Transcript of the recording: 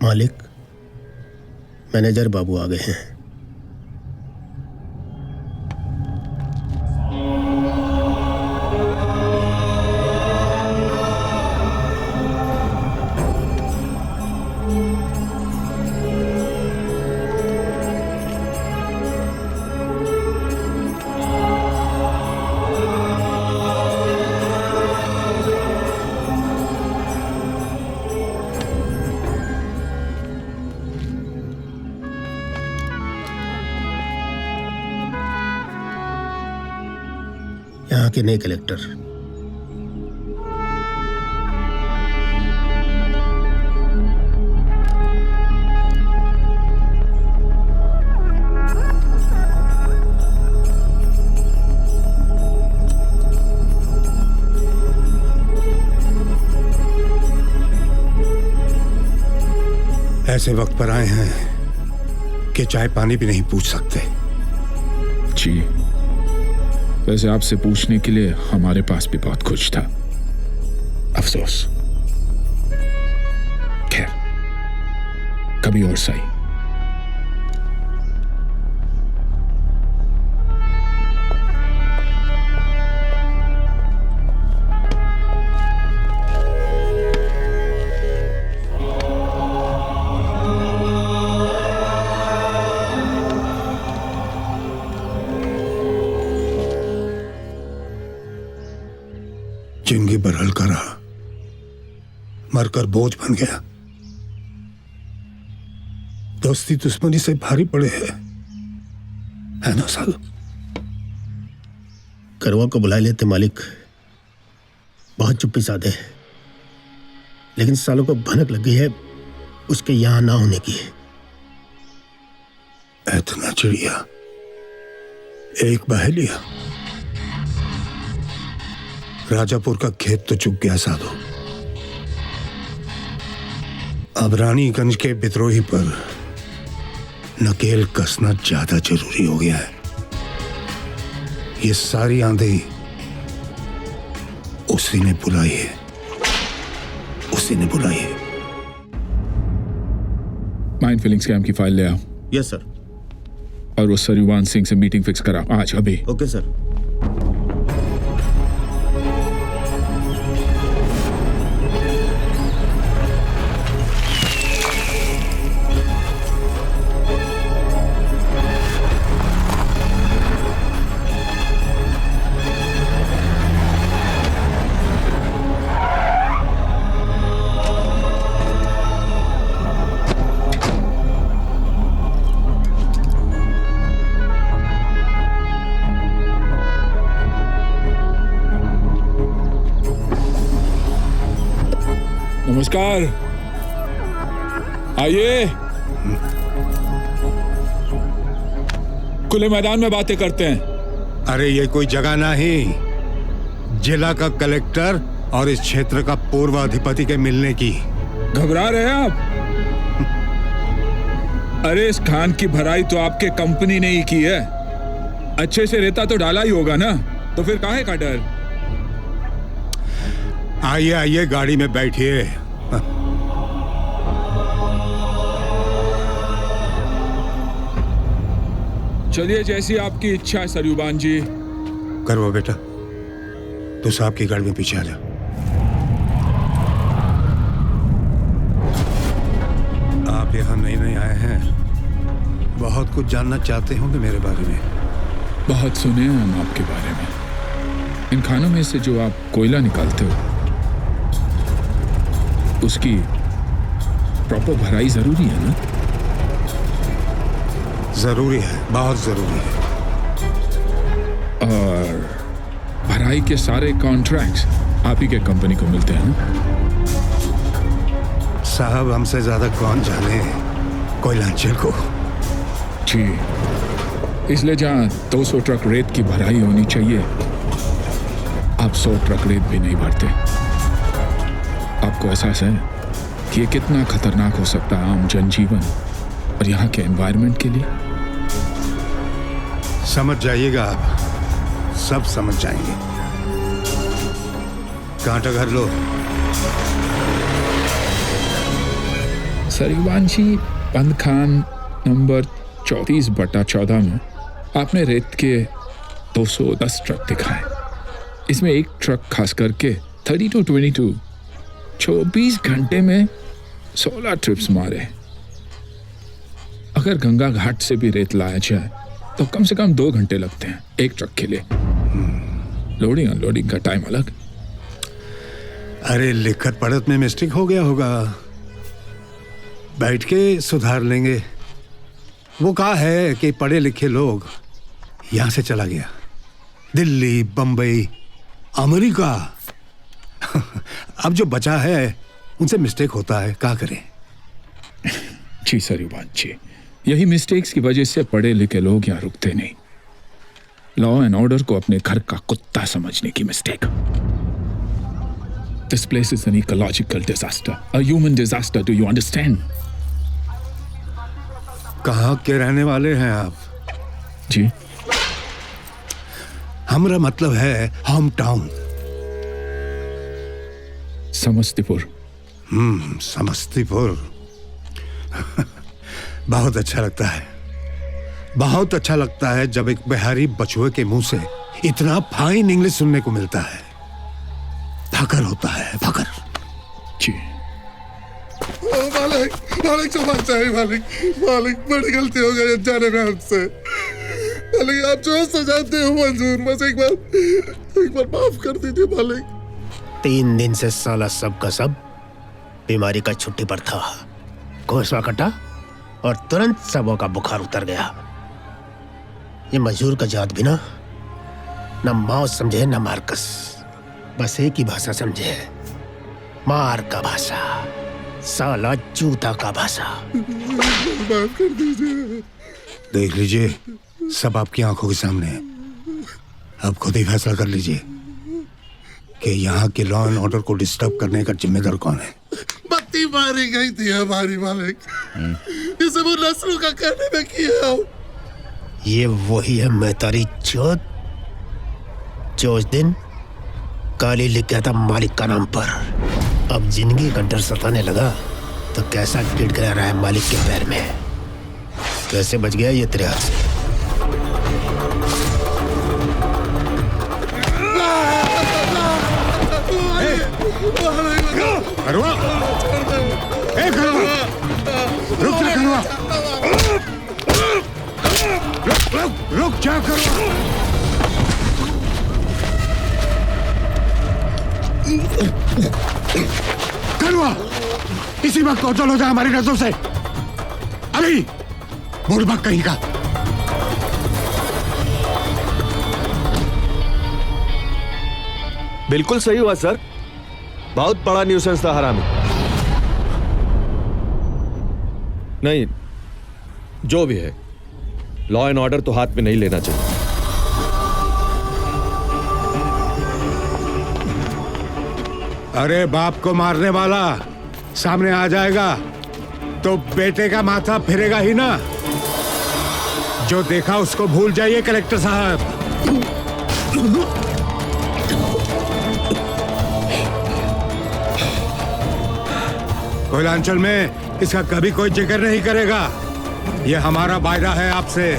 मालिक, मैनेजर बाबू आ गए हैं। यहाँ के नए कलेक्टर। ऐसे वक्त पर आए हैं कि चाय पानी भी नहीं पूछ सकते। जी, वैसे आपसे पूछने के लिए हमारे पास भी बहुत कुछ था, अफसोस। खैर, कभी और सही। जिंदगी पर हल्का रहा, मरकर बोझ बन गया। दोस्ती दुश्मनी से भारी पड़े है ना साल? करवा को बुला लेते मालिक, बहुत चुप्पी साधे, लेकिन सालों को भनक लग गई है उसके यहां ना होने की। इतना चिड़िया एक बहेलिया। राजापुर का खेत तो चुक गया साधु। अब रानीगंज के विद्रोही पर नकेल कसना ज्यादा जरूरी हो गया है। ये सारी आंधी उसी ने बुलाई है, उसी ने बुलाई है। माइंड फिलिंग स्कैम की फाइल ले आओ। Yes sir. और उस सरूवान सिंह से मीटिंग फिक्स करा आज, अभी। Okay sir. नमस्कार, आइए। खुले मैदान में बातें करते हैं। अरे ये कोई जगह नहीं, जिला का कलेक्टर और इस क्षेत्र का पूर्व अधिपति के मिलने की। घबरा रहे हैं आप? अरे इस खान की भराई तो आपके कंपनी ने ही की है। अच्छे से रेता तो डाला ही होगा ना, तो फिर काहे का डर? आइए आइए, गाड़ी में बैठिए। चलिए, जैसी आपकी इच्छा है सरयुबान जी। करवा बेटा, तू साहब की गाड़ी में पीछे आ जा। आप यहाँ नए आए हैं, बहुत कुछ जानना चाहते होंगे मेरे बारे में। बहुत सुने हैं हम आपके बारे में। इन खानों में से जो आप कोयला निकालते हो, उसकी प्रॉपर भराई जरूरी है ना? जरूरी है, बहुत जरूरी है। और भराई के सारे कॉन्ट्रैक्ट्स आप ही के कंपनी को मिलते हैं ना? साहब, हमसे ज्यादा कौन जाने कोयलांचल को। जी, इसलिए जहां 200 ट्रक रेत की भराई होनी चाहिए, आप 100 ट्रक रेत भी नहीं भरते। आपको एहसास है कि ये कितना खतरनाक हो सकता है आम जनजीवन और यहाँ के एनवायरनमेंट के लिए? समझ जाइएगा, आप सब समझ जाएंगे। कांटा घर लो। सरीवान जी, बंद खान नंबर 34/14 में आपने रेत के 210 ट्रक दिखाए। इसमें एक ट्रक खास करके 3222 24 घंटे में 16 ट्रिप्स मारे। अगर गंगा घाट से भी रेत लाया जाए तो कम से कम 2 घंटे लगते हैं एक ट्रक के लिए। लोडिंग अनलोडिंग का टाइम अलग। अरे लिखत पढ़त में मिस्टेक हो गया होगा, बैठ के सुधार लेंगे। वो कहा है कि पढ़े लिखे लोग यहां से चला गया, दिल्ली, बंबई, अमेरिका। अब जो बचा है उनसे मिस्टेक होता है, क्या करें। जी सरीवान जी, यही मिस्टेक्स की वजह से पढ़े लिखे लोग यहाँ रुकते नहीं। लॉ एंड ऑर्डर को अपने घर का कुत्ता समझने की mistake. This place is an ecological disaster, a human disaster. Do you understand? कहाँ के रहने वाले हैं आप? जी, हमारा मतलब है होम टाउन। समस्तीपुर। समस्तीपुर। बहुत अच्छा लगता है, बहुत अच्छा लगता है जब एक बिहारी बचुए के मुंह से इतना फाइन इंग्लिश सुनने को मिलता है। फकर होता है, फकर। जी, मालिक, मालिक क्षमा चाहिए मालिक, मालिक बड़ी गलती हो गई जाने में हमसे। मालिक आप जो सजा दे हो मंजूर, बस एक बार माफ कर दीजिए मालिक। 3 दिन से साला सब का सब बीमारी का छुट्टी पर था। घोसवा कटा और तुरंत सबों का बुखार उतर गया। ये मजदूर का जात भी ना मौत समझे न मार्कस, बस एक ही भाषा समझे, मार का भाषा, साला जूता का भाषा। माफ कर दीजिए। देख लीजिए, सब आपकी आंखों के सामने है। अब खुद ही फैसला कर लीजिए कि यहाँ के लॉ एंड ऑर्डर को डिस्टर्ब करने का जिम्मेदार कौन है। बत्ती मारी गई थी हमारी मालिक, इसे वो नस्लों का करने में किया। ये वही है मैतारी चौथ जो उस दिन काली लिख गया था मालिक का नाम पर। अब जिंदगी का डर सताने लगा तो कैसा गिर गया रहा है मालिक के पैर में। कैसे बच गया ये तेरे हाथ से? करवा, रुक जा करवा, रुक जा करवा। करवा, इसी वक्त कौशल हो जाए हमारी नजरों से। अभी बोल भाग कहीं का। बिल्कुल सही हुआ सर, बहुत बड़ा न्यूसेंस था हरामी। नहीं, जो भी है, लॉ एंड ऑर्डर तो हाथ में नहीं लेना चाहिए। अरे बाप को मारने वाला सामने आ जाएगा तो बेटे का माथा फिरेगा ही ना। जो देखा उसको भूल जाइए कलेक्टर साहब। कोयलांचल में इसका कभी कोई जिक्र नहीं करेगा। यह हमारा वायदा है आपसे।